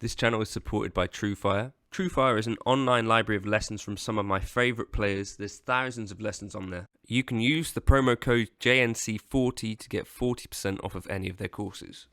This channel is supported by TrueFire. TrueFire is an online library of lessons from some of my favourite players. There's thousands of lessons on there. You can use the promo code JNC40 to get 40% off of any of their courses.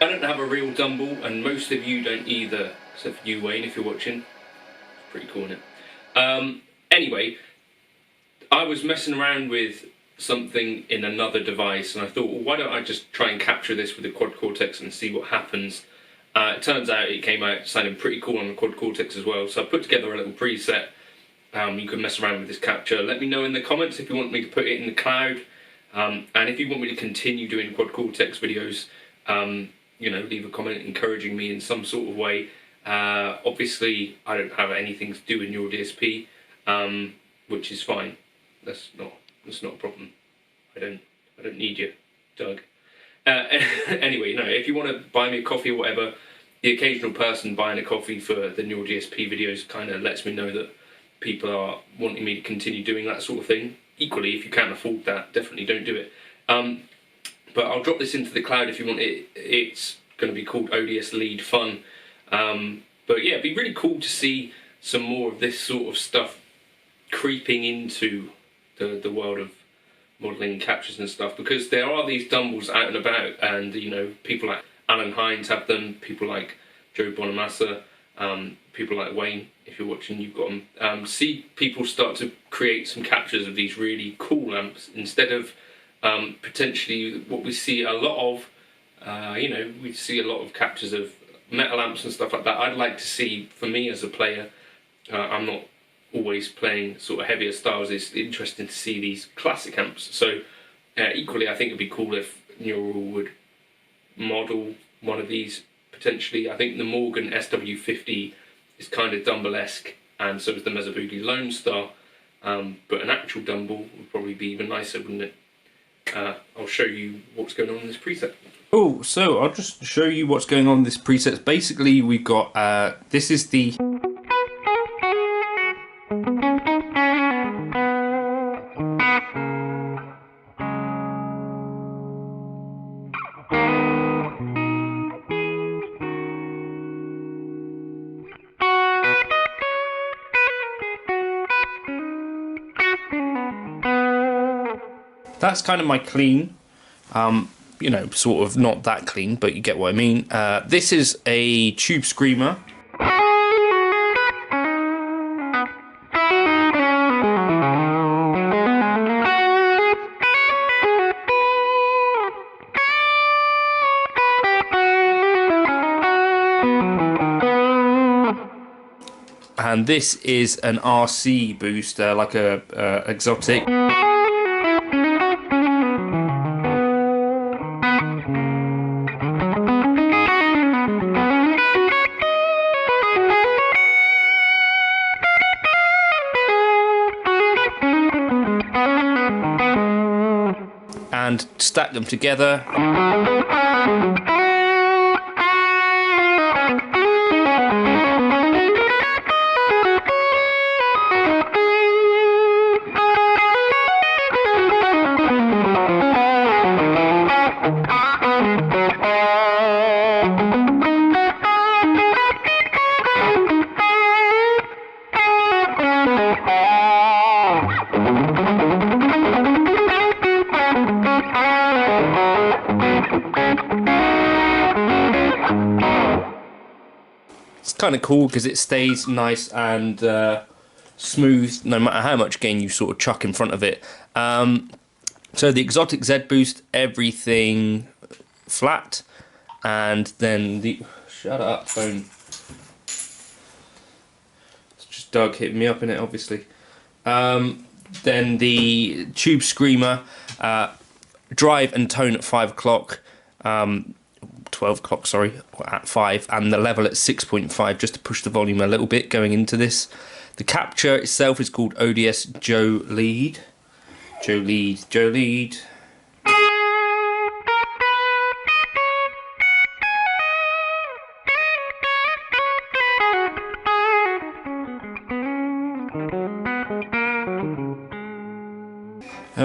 I don't have a real Dumble, and most of you don't either, except for you, Wayne, if you're watching. It's pretty cool, isn't it? Anyway, I was messing around with something in another device, and I thought, well, why don't I just try and capture this with the Quad Cortex and see what happens. It turns out it came out sounding pretty cool on the Quad Cortex as well, so I put together a little preset. You can mess around with this capture. Let me know in the comments if you want me to put it in the cloud, and if you want me to continue doing Quad Cortex videos. You know, leave a comment encouraging me in some sort of way. Obviously, I don't have anything to do in your DSP, which is fine. That's not a problem. I don't need you, Doug. Anyway, no. If you want to buy me a coffee or whatever, the occasional person buying a coffee for the Your DSP videos kind of lets me know that people are wanting me to continue doing that sort of thing. Equally, if you can't afford that, definitely don't do it. But I'll drop this into the cloud if you want it. It's going to be called ODS Lead Fun. But yeah, it'd be really cool to see some more of this sort of stuff creeping into the world of modelling captures and stuff, because there are these Dumbles out and about, and you know, people like Alan Hines have them, people like Joe Bonamassa, people like Wayne, if you're watching, you've got them. See people start to create some captures of these really cool lamps instead of potentially what we see a lot of. You know, we see a lot of captures of metal amps and stuff like that. I'd like to see, for me as a player, I'm not always playing sort of heavier styles, it's interesting to see these classic amps. So equally, I think it'd be cool if Neural would model one of these potentially. I think the Morgan SW50 is kind of Dumble-esque, and so is the Mesa Boogie Lone Star, but an actual Dumble would probably be even nicer, wouldn't it? I'll show you what's going on in this preset. Oh, so I'll just show you what's going on in this preset. Basically, we've got, this is the... That's kind of my clean. You know, sort of not that clean, but you get what I mean. This is a Tube Screamer. And this is an RC booster, like a exotic. and stack them together. It's kind of cool because it stays nice and smooth no matter how much gain you sort of chuck in front of it. So the exotic Z boost, everything flat, and then the shut up phone. It's just Doug hitting me up in it, obviously. Then the tube screamer, drive and tone at 5 o'clock. 12 o'clock, sorry, at 5, and the level at 6.5, just to push the volume a little bit going into this. The capture itself is called ODS Joe Lead. Joe Lead, Joe Lead.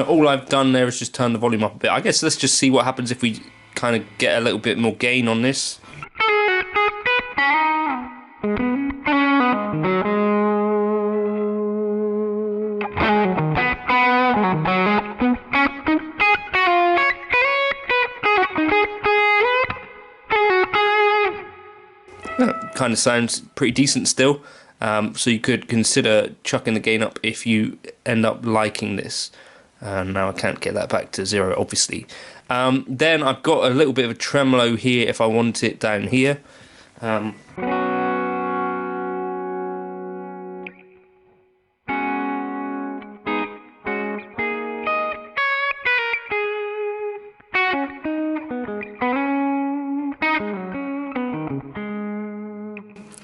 All I've done there is just turn the volume up a bit. I guess let's just see what happens if we kind of get a little bit more gain on this. That kind of sounds pretty decent still, so you could consider chucking the gain up if you end up liking this. Now I can't get that back to 0, obviously. Then I've got a little bit of a tremolo here if I want it down here.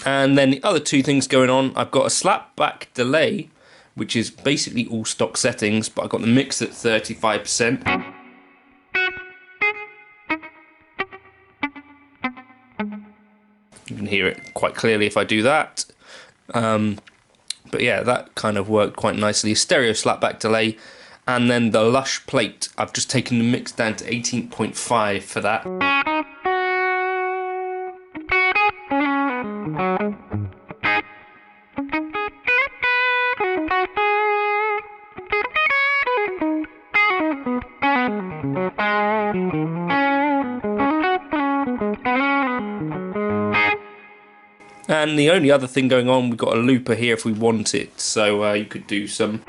And then the other two things going on, I've got a slapback delay, which is basically all stock settings, but I've got the mix at 35%. You can hear it quite clearly if I do that. But yeah, that kind of worked quite nicely. Stereo slapback delay. And then the lush plate, I've just taken the mix down to 18.5 for that. And the only other thing going on, we've got a looper here if we want it, so you could do some.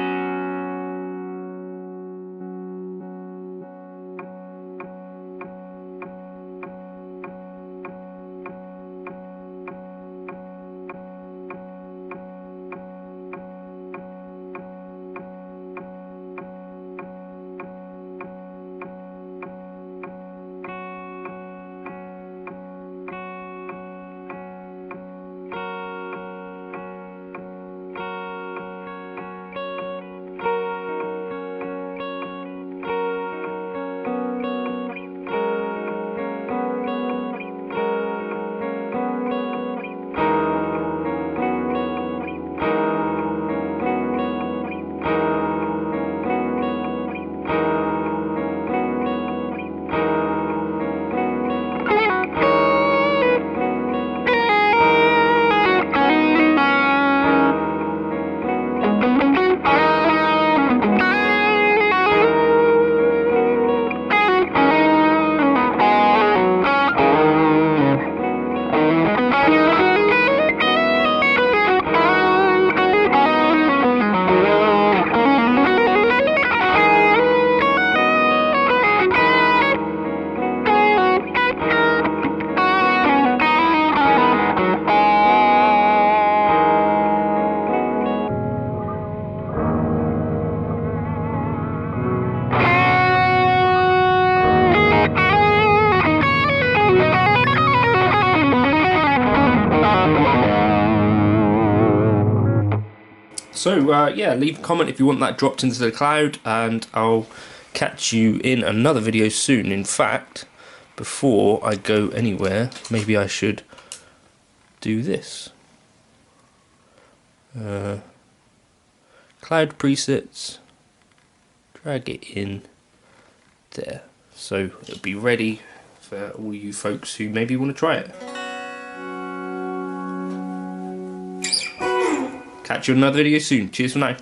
So yeah, leave a comment if you want that dropped into the cloud, and I'll catch you in another video soon. In fact, before I go anywhere, maybe I should do this. Cloud presets, drag it in there, so it'll be ready for all you folks who maybe want to try it. Catch you in another video soon. Cheers for now.